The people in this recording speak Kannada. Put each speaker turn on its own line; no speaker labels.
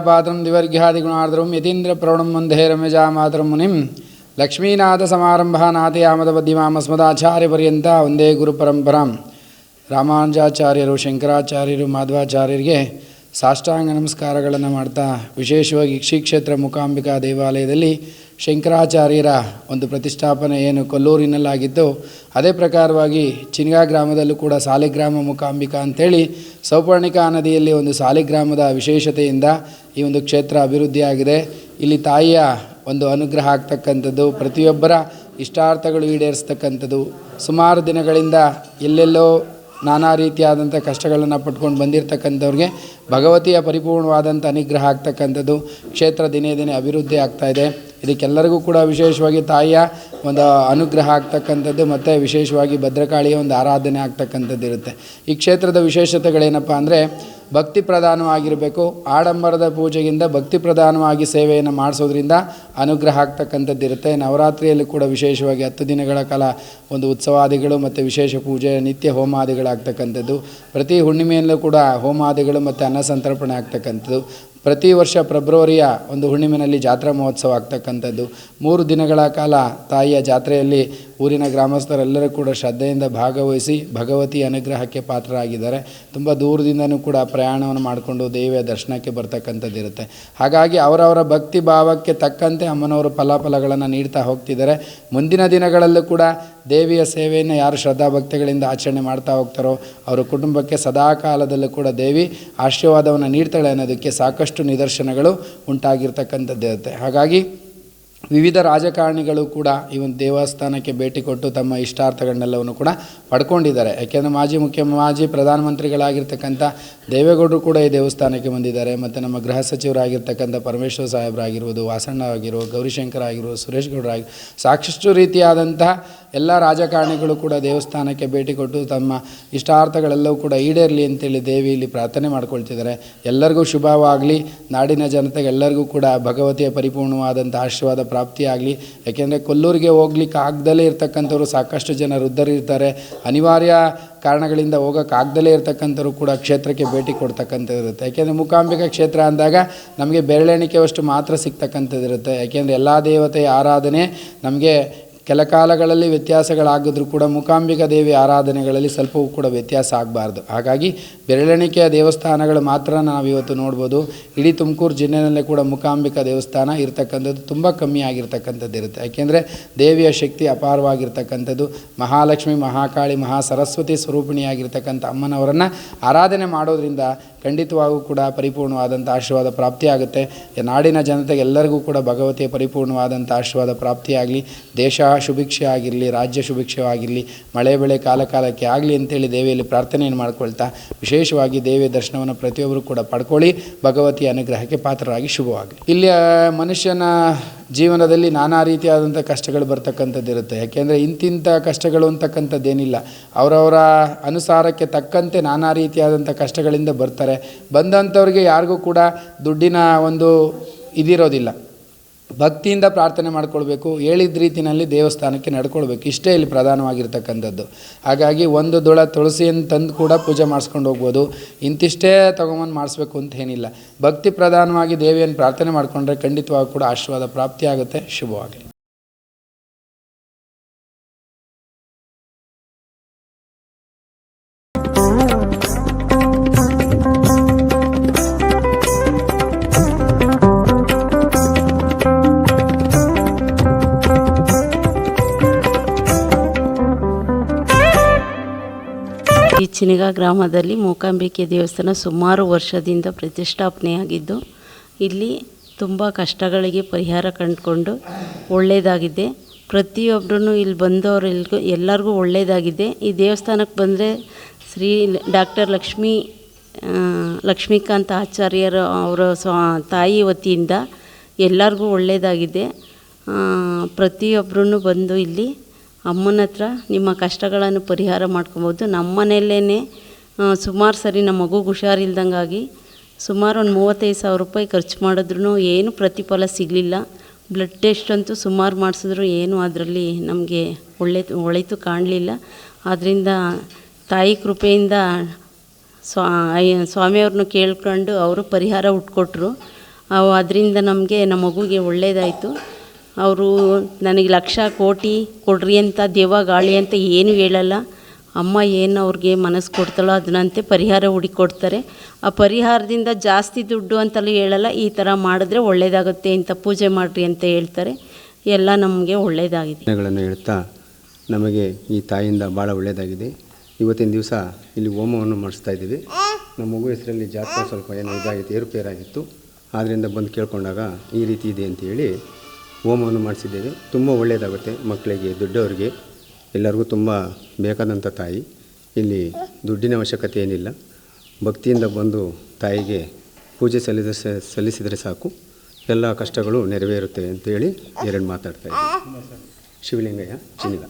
ಪಾತ್ರಂ ದಿವರ್ಘ್ಯಾದಿಗುಣಾರ್ದ್ರಂ ಯತೀಂದ್ರ ಪ್ರೌಢಂ ವಂದೇ ರಮ್ಯಜಾ ಮಾತರಂ ಮುನಿಂ ಲಕ್ಷ್ಮೀನಾಥ ಸಮಾರಂಭ ನಾಥಯಾಮದ ಮಧ್ಯಮಾಮಸ್ಮದಾಚಾರ್ಯಪರ್ಯಂತ ವಂದೇ ಗುರುಪರಂಪರಾಂ. ರಾಮಾನುಜಾಚಾರ್ಯರು, ಶಂಕರಾಚಾರ್ಯರು, ಮಾಧವಾಚಾರ್ಯರಿಗೆ ಸಾಷ್ಟಾಂಗ ನಮಸ್ಕಾರಗಳನ್ನು ಮಾಡ್ತಾ, ವಿಶೇಷವಾಗಿ ಶ್ರೀ ಕ್ಷೇತ್ರ ಮೂಕಾಂಬಿಕಾ ದೇವಾಲಯದಲ್ಲಿ ಶಂಕರಾಚಾರ್ಯರ ಒಂದು ಪ್ರತಿಷ್ಠಾಪನೆ ಏನು ಕೊಲ್ಲೂರಿನಲ್ಲಾಗಿದ್ದು, ಅದೇ ಪ್ರಕಾರವಾಗಿ ಚಿನ್ಗಾ ಗ್ರಾಮದಲ್ಲೂ ಕೂಡ ಸಾಲಿಗ್ರಾಮ ಮೂಕಾಂಬಿಕಾ ಅಂಥೇಳಿ ಸೌಪರ್ಣಿಕಾ ನದಿಯಲ್ಲಿ ಒಂದು ಸಾಲಿಗ್ರಾಮದ ವಿಶೇಷತೆಯಿಂದ ಈ ಒಂದು ಕ್ಷೇತ್ರ ಅಭಿವೃದ್ಧಿಯಾಗಿದೆ. ಇಲ್ಲಿ ತಾಯಿಯ ಒಂದು ಅನುಗ್ರಹ ಆಗ್ತಕ್ಕಂಥದ್ದು, ಪ್ರತಿಯೊಬ್ಬರ ಇಷ್ಟಾರ್ಥಗಳು ಈಡೇರಿಸ್ತಕ್ಕಂಥದ್ದು. ಸುಮಾರು ದಿನಗಳಿಂದ ಎಲ್ಲೆಲ್ಲೋ ನಾನಾ ರೀತಿಯಾದಂಥ ಕಷ್ಟಗಳನ್ನು ಪಟ್ಕೊಂಡು ಬಂದಿರತಕ್ಕಂಥವ್ರಿಗೆ ಭಗವತಿಯ ಪರಿಪೂರ್ಣವಾದಂಥ ಅನುಗ್ರಹ ಆಗ್ತಕ್ಕಂಥದ್ದು. ಕ್ಷೇತ್ರ ದಿನೇ ದಿನೇ ಅಭಿವೃದ್ಧಿ ಆಗ್ತಾಯಿದೆ. ಇದಕ್ಕೆಲ್ಲರಿಗೂ ಕೂಡ ವಿಶೇಷವಾಗಿ ತಾಯಿಯ ಒಂದು ಅನುಗ್ರಹ ಆಗ್ತಕ್ಕಂಥದ್ದು ಮತ್ತು ವಿಶೇಷವಾಗಿ ಭದ್ರಕಾಳಿಯ ಒಂದು ಆರಾಧನೆ ಆಗ್ತಕ್ಕಂಥದ್ದು ಇರುತ್ತೆ. ಈ ಕ್ಷೇತ್ರದ ವಿಶೇಷತೆಗಳೇನಪ್ಪ ಅಂದರೆ, ಭಕ್ತಿ ಪ್ರಧಾನವಾಗಿರಬೇಕು. ಆಡಂಬರದ ಪೂಜೆಗಿಂತ ಭಕ್ತಿ ಪ್ರಧಾನವಾಗಿ ಸೇವೆಯನ್ನು ಮಾಡಿಸೋದ್ರಿಂದ ಅನುಗ್ರಹ ಆಗ್ತಕ್ಕಂಥದ್ದು ಇರುತ್ತೆ. ನವರಾತ್ರಿಯಲ್ಲಿ ಕೂಡ ವಿಶೇಷವಾಗಿ 10 ದಿನಗಳ ಕಾಲ ಒಂದು ಉತ್ಸವಾದಿಗಳು ಮತ್ತು ವಿಶೇಷ ಪೂಜೆ, ನಿತ್ಯ ಹೋಮಾದಿಗಳಾಗ್ತಕ್ಕಂಥದ್ದು. ಪ್ರತಿ ಹುಣ್ಣಿಮೆಯಲ್ಲೂ ಕೂಡ ಹೋಮಾದಿಗಳು ಮತ್ತು ಅನ್ನಸಂತರ್ಪಣೆ ಆಗ್ತಕ್ಕಂಥದ್ದು. ಪ್ರತಿ ವರ್ಷ ಫೆಬ್ರವರಿಯ ಒಂದು ಹುಣ್ಣಿಮೆಯಲ್ಲಿ ಜಾತ್ರಾ ಮಹೋತ್ಸವ ಆಗ್ತಕ್ಕಂಥದ್ದು. 3 ದಿನಗಳ ಕಾಲ ತಾಯಿಯ ಜಾತ್ರೆಯಲ್ಲಿ ಊರಿನ ಗ್ರಾಮಸ್ಥರೆಲ್ಲರೂ ಕೂಡ ಶ್ರದ್ಧೆಯಿಂದ ಭಾಗವಹಿಸಿ ಭಗವತಿಯ ಅನುಗ್ರಹಕ್ಕೆ ಪಾತ್ರರಾಗಿದ್ದಾರೆ. ತುಂಬ ದೂರದಿಂದನೂ ಕೂಡ ಪ್ರಯಾಣವನ್ನು ಮಾಡಿಕೊಂಡು ದೇವಿಯ ದರ್ಶನಕ್ಕೆ ಬರ್ತಕ್ಕಂಥದ್ದು ಇರುತ್ತೆ. ಹಾಗಾಗಿ ಅವರವರ ಭಕ್ತಿ ಭಾವಕ್ಕೆ ತಕ್ಕಂತೆ ಅಮ್ಮನವರು ಫಲಾಫಲಗಳನ್ನು ನೀಡ್ತಾ ಹೋಗ್ತಿದ್ದಾರೆ. ಮುಂದಿನ ದಿನಗಳಲ್ಲೂ ಕೂಡ ದೇವಿಯ ಸೇವೆಯನ್ನು ಯಾರು ಶ್ರದ್ಧಾಭಕ್ತಿಗಳಿಂದ ಆಚರಣೆ ಮಾಡ್ತಾ ಹೋಗ್ತಾರೋ ಅವರ ಕುಟುಂಬಕ್ಕೆ ಸದಾ ಕಾಲದಲ್ಲೂ ಕೂಡ ದೇವಿ ಆಶೀರ್ವಾದವನ್ನು ನೀಡ್ತಾಳೆ ಅನ್ನೋದಕ್ಕೆ ಸಾಕಷ್ಟು ನಿದರ್ಶನಗಳು ಉಂಟಾಗಿರ್ತಕ್ಕಂಥದ್ದು ಇರುತ್ತೆ. ಹಾಗಾಗಿ ವಿವಿಧ ರಾಜಕಾರಣಿಗಳು ಕೂಡ ಈ ಒಂದು ದೇವಸ್ಥಾನಕ್ಕೆ ಭೇಟಿ ಕೊಟ್ಟು ತಮ್ಮ ಇಷ್ಟಾರ್ಥಗಳನ್ನೆಲ್ಲವನ್ನು ಕೂಡ ಪಡ್ಕೊಂಡಿದ್ದಾರೆ. ಯಾಕೆಂದರೆ ಮಾಜಿ ಪ್ರಧಾನಮಂತ್ರಿಗಳಾಗಿರ್ತಕ್ಕಂಥ ದೇವೇಗೌಡರು ಕೂಡ ಈ ದೇವಸ್ಥಾನಕ್ಕೆ ಬಂದಿದ್ದಾರೆ. ಮತ್ತು ನಮ್ಮ ಗೃಹ ಸಚಿವರಾಗಿರ್ತಕ್ಕಂಥ ಪರಮೇಶ್ವರ ಸಾಹೇಬರಾಗಿರ್ಬೋದು, ವಾಸಣ್ಣ ಆಗಿರ್ಬೋದು, ಗೌರಿಶಂಕರ್ ಆಗಿರ್ಬೋದು, ಸುರೇಶ್ ಗೌಡರಾಗಿ ಸಾಕಷ್ಟು ರೀತಿಯಾದಂತಹ ಎಲ್ಲ ರಾಜಕಾರಣಿಗಳು ಕೂಡ ದೇವಸ್ಥಾನಕ್ಕೆ ಭೇಟಿ ಕೊಟ್ಟು ತಮ್ಮ ಇಷ್ಟಾರ್ಥಗಳೆಲ್ಲವೂ ಕೂಡ ಈಡೇರಲಿ ಅಂತೇಳಿ ದೇವಿಯಲ್ಲಿ ಪ್ರಾರ್ಥನೆ ಮಾಡ್ಕೊಳ್ತಿದ್ದಾರೆ. ಎಲ್ಲರಿಗೂ ಶುಭವಾಗಲಿ. ನಾಡಿನ ಜನತೆಗೆ ಎಲ್ಲರಿಗೂ ಕೂಡ ಭಗವತಿಯ ಪರಿಪೂರ್ಣವಾದಂಥ ಆಶೀರ್ವಾದ ಪ್ರಾಪ್ತಿಯಾಗಲಿ. ಯಾಕೆಂದರೆ ಕೊಲ್ಲೂರಿಗೆ ಹೋಗ್ಲಿಕ್ಕೆ ಆಗದಲ್ಲೇ ಇರ್ತಕ್ಕಂಥವ್ರು ಸಾಕಷ್ಟು ಜನ ವೃದ್ಧರಿರ್ತಾರೆ. ಅನಿವಾರ್ಯ ಕಾರಣಗಳಿಂದ ಹೋಗೋಕ್ಕಾಗ್ದಲೇ ಇರ್ತಕ್ಕಂಥವ್ರು ಕೂಡ ಕ್ಷೇತ್ರಕ್ಕೆ ಭೇಟಿ ಕೊಡ್ತಕ್ಕಂಥದ್ದು ಇರುತ್ತೆ. ಯಾಕೆಂದರೆ ಮೂಕಾಂಬಿಕಾ ಕ್ಷೇತ್ರ ಅಂದಾಗ ನಮಗೆ ಬೆರಳೆಣಿಕೆಯಷ್ಟು ಮಾತ್ರ ಸಿಗ್ತಕ್ಕಂಥದ್ದು ಇರುತ್ತೆ. ಯಾಕೆಂದರೆ ಎಲ್ಲ ದೇವತೆಯ ಆರಾಧನೆ ನಮಗೆ ಕೆಲ ಕಾಲಗಳಲ್ಲಿ ವ್ಯತ್ಯಾಸಗಳಾಗಿದ್ರೂ ಕೂಡ ಮೂಕಾಂಬಿಕಾ ದೇವಿ ಆರಾಧನೆಗಳಲ್ಲಿ ಸ್ವಲ್ಪವೂ ಕೂಡ ವ್ಯತ್ಯಾಸ ಆಗಬಾರ್ದು. ಹಾಗಾಗಿ ಬೆರಳೆಣಿಕೆಯ ದೇವಸ್ಥಾನಗಳು ಮಾತ್ರ ನಾವಿವತ್ತು ನೋಡ್ಬೋದು. ಇಡೀ ತುಮಕೂರು ಜಿಲ್ಲೆಯಲ್ಲೇ ಕೂಡ ಮೂಕಾಂಬಿಕಾ ದೇವಸ್ಥಾನ ಇರ್ತಕ್ಕಂಥದ್ದು ತುಂಬ ಕಮ್ಮಿ ಆಗಿರ್ತಕ್ಕಂಥದ್ದು ಇರುತ್ತೆ. ಯಾಕೆಂದರೆ ದೇವಿಯ ಶಕ್ತಿ ಅಪಾರವಾಗಿರ್ತಕ್ಕಂಥದ್ದು. ಮಹಾಲಕ್ಷ್ಮಿ, ಮಹಾಕಾಳಿ, ಮಹಾಸರಸ್ವತಿ ಸ್ವರೂಪಿಣಿಯಾಗಿರ್ತಕ್ಕಂಥ ಅಮ್ಮನವರನ್ನು ಆರಾಧನೆ ಮಾಡೋದ್ರಿಂದ ಖಂಡಿತವಾಗೂ ಕೂಡ ಪರಿಪೂರ್ಣವಾದಂಥ ಆಶೀರ್ವಾದ ಪ್ರಾಪ್ತಿಯಾಗುತ್ತೆ. ನಾಡಿನ ಜನತೆಗೆ ಎಲ್ಲರಿಗೂ ಕೂಡ ಭಗವತಿಯ ಪರಿಪೂರ್ಣವಾದಂಥ ಆಶೀರ್ವಾದ ಪ್ರಾಪ್ತಿಯಾಗಲಿ. ದೇಶ ಶುಭಿಕ್ಷೆ ಆಗಿರಲಿ, ರಾಜ್ಯ ಶುಭಿಕ್ಷವಾಗಿರಲಿ, ಮಳೆ ಬೆಳೆ ಕಾಲಕ್ಕೆ ಆಗಲಿ ಅಂತೇಳಿ ದೇವಿಯಲ್ಲಿ ಪ್ರಾರ್ಥನೆಯನ್ನು ಮಾಡ್ಕೊಳ್ತಾ, ವಿಶೇಷವಾಗಿ ದೇವಿಯ ದರ್ಶನವನ್ನು ಪ್ರತಿಯೊಬ್ಬರು ಕೂಡ ಪಡ್ಕೊಳ್ಳಿ. ಭಗವತಿಯ ಅನುಗ್ರಹಕ್ಕೆ ಪಾತ್ರರಾಗಿ ಶುಭವಾಗಲಿ. ಇಲ್ಲಿ ಮನುಷ್ಯನ ಜೀವನದಲ್ಲಿ ನಾನಾ ರೀತಿಯಾದಂಥ ಕಷ್ಟಗಳು ಬರ್ತಕ್ಕಂಥದ್ದು ಇರುತ್ತೆ. ಯಾಕೆಂದರೆ ಇಂತಿಂಥ ಕಷ್ಟಗಳು ಅಂತಕ್ಕಂಥದ್ದೇನಿಲ್ಲ. ಅವರವರ ಅನುಸಾರಕ್ಕೆ ತಕ್ಕಂತೆ ನಾನಾ ರೀತಿಯಾದಂಥ ಕಷ್ಟಗಳಿಂದ ಬರ್ತಾರೆ. ಬಂದಂಥವ್ರಿಗೆ ಯಾರಿಗೂ ಕೂಡ ದುಡ್ಡಿನ ಒಂದು ಇದಿರೋದಿಲ್ಲ. ಭಕ್ತಿಯಿಂದ ಪ್ರಾರ್ಥನೆ ಮಾಡ್ಕೊಳ್ಬೇಕು. ಹೇಳಿದ ರೀತಿಯಲ್ಲಿ ದೇವಸ್ಥಾನಕ್ಕೆ ನಡ್ಕೊಳ್ಬೇಕು. ಇಷ್ಟೇ ಇಲ್ಲಿ ಪ್ರಧಾನವಾಗಿರ್ತಕ್ಕಂಥದ್ದು. ಹಾಗಾಗಿ 1 ದೊಳ ತುಳಸಿಯನ್ನು ತಂದು ಕೂಡ ಪೂಜೆ ಮಾಡಿಸ್ಕೊಂಡು ಹೋಗ್ಬೋದು. ಇಂತಿಷ್ಟೇ ತೊಗೊಂಬಂದು ಮಾಡಿಸ್ಬೇಕು ಅಂತ ಏನಿಲ್ಲ. ಭಕ್ತಿ ಪ್ರಧಾನವಾಗಿ ದೇವಿಯನ್ನು ಪ್ರಾರ್ಥನೆ ಮಾಡಿಕೊಂಡ್ರೆ ಖಂಡಿತವಾಗಿ ಕೂಡ ಆಶೀರ್ವಾದ ಪ್ರಾಪ್ತಿಯಾಗುತ್ತೆ. ಶುಭವಾಗಲಿ.
ಈ ಚಿನ್ಗಾ ಗ್ರಾಮದಲ್ಲಿ ಮೂಕಾಂಬಿಕೆ ದೇವಸ್ಥಾನ ಸುಮಾರು ವರ್ಷದಿಂದ ಪ್ರತಿಷ್ಠಾಪನೆಯಾಗಿದ್ದು, ಇಲ್ಲಿ ತುಂಬ ಕಷ್ಟಗಳಿಗೆ ಪರಿಹಾರ ಕಂಡುಕೊಂಡು ಒಳ್ಳೆಯದಾಗಿದೆ. ಪ್ರತಿಯೊಬ್ಬರೂ ಇಲ್ಲಿ ಬಂದವರೆಲ್ಗೂ ಎಲ್ಲರಿಗೂ ಒಳ್ಳೆಯದಾಗಿದೆ. ಈ ದೇವಸ್ಥಾನಕ್ಕೆ ಬಂದರೆ ಶ್ರೀ ಡಾಕ್ಟರ್ ಲಕ್ಷ್ಮೀಕಾಂತ ಆಚಾರ್ಯರ ಅವರ ತಾಯಿ ವತಿಯಿಂದ ಎಲ್ಲರಿಗೂ ಒಳ್ಳೆಯದಾಗಿದೆ. ಪ್ರತಿಯೊಬ್ಬರೂ ಬಂದು ಇಲ್ಲಿ ಅಮ್ಮನ ಹತ್ರ ನಿಮ್ಮ ಕಷ್ಟಗಳನ್ನು ಪರಿಹಾರ ಮಾಡ್ಕೊಬೋದು. ನಮ್ಮ ಮನೆಯಲ್ಲೇ ಸುಮಾರು ಸರಿ ನಮ್ಮ ಮಗುಗೆ ಹುಷಾರಿಲ್ದಂಗಾಗಿ ಸುಮಾರು ಒಂದು 35,000 ರೂಪಾಯಿ ಖರ್ಚು ಮಾಡಿದ್ರೂ ಏನು ಪ್ರತಿಫಲ ಸಿಗಲಿಲ್ಲ. ಬ್ಲಡ್ ಟೆಸ್ಟ್ ಅಂತೂ ಸುಮಾರು ಮಾಡಿಸಿದ್ರು ಏನು ಅದರಲ್ಲಿ ನಮಗೆ ಒಳಿತು ಕಾಣಲಿಲ್ಲ. ಆದ್ದರಿಂದ ತಾಯಿ ಕೃಪೆಯಿಂದ ಸ್ವಾಮಿಯವ್ರನ್ನ ಕೇಳ್ಕೊಂಡು ಅವರು ಪರಿಹಾರ ಹುಟ್ಕೊಟ್ರು. ಅದರಿಂದ ನಮಗೆ ನಮ್ಮ ಮಗುಗೆ ಒಳ್ಳೆಯದಾಯಿತು. ಅವರು ನನಗೆ ಲಕ್ಷ ಕೋಟಿ ಕೊಡ್ರಿ ಅಂತ ದೇವ ಗಾಳಿ ಅಂತ ಏನೂ ಹೇಳಲ್ಲ. ಅಮ್ಮ ಏನು ಅವ್ರಿಗೆ ಮನಸ್ಸು ಕೊಡ್ತಾಳೋ ಅದನ್ನಂತೆ ಪರಿಹಾರ ಹುಡುಕೊಡ್ತಾರೆ. ಆ ಪರಿಹಾರದಿಂದ ಜಾಸ್ತಿ ದುಡ್ಡು ಅಂತಲೂ ಹೇಳಲ್ಲ, ಈ ಥರ ಮಾಡಿದ್ರೆ ಒಳ್ಳೆಯದಾಗುತ್ತೆ, ಇಂಥ ಪೂಜೆ ಮಾಡಿರಿ ಅಂತ ಹೇಳ್ತಾರೆ. ಎಲ್ಲ ನಮಗೆ ಒಳ್ಳೆಯದಾಗಿದೆ.
ಹೇಳ್ತಾ ನಮಗೆ ಈ ತಾಯಿಯಿಂದ ಭಾಳ ಒಳ್ಳೆಯದಾಗಿದೆ. ಇವತ್ತಿನ ದಿವಸ ಇಲ್ಲಿ ಹೋಮವನ್ನು ಮಾಡಿಸ್ತಾ ಇದ್ದೀವಿ. ನಮ್ಮ ಮಗು ಹೆಸರಲ್ಲಿ ಜಾತಕ ಸ್ವಲ್ಪ ಏನೋ ಇದಾಗಿತ್ತು, ಏರುಪೇರಾಗಿತ್ತು. ಆದ್ದರಿಂದ ಬಂದು ಕೇಳ್ಕೊಂಡಾಗ ಈ ರೀತಿ ಇದೆ ಅಂತೇಳಿ ಹೋಮವನ್ನು ಮಾಡಿಸಿದ್ದೇವೆ. ತುಂಬ ಒಳ್ಳೆಯದಾಗುತ್ತೆ ಮಕ್ಕಳಿಗೆ, ದೊಡ್ಡವರಿಗೆ, ಎಲ್ಲರಿಗೂ ತುಂಬ ಬೇಕಾದಂಥ ತಾಯಿ. ಇಲ್ಲಿ ದುಡ್ಡಿನ ಅವಶ್ಯಕತೆ ಏನಿಲ್ಲ. ಭಕ್ತಿಯಿಂದ ಬಂದು ತಾಯಿಗೆ ಪೂಜೆ ಸಲ್ಲಿಸಿದರೆ ಸಾಕು, ಎಲ್ಲ ಕಷ್ಟಗಳು ನೆರವೇರುತ್ತೆ ಅಂತೇಳಿ ಎರಡು ಮಾತಾಡ್ತಾ ಇದ್ದೀವಿ. ಶಿವಲಿಂಗಯ್ಯ ಚಿನಿಲ.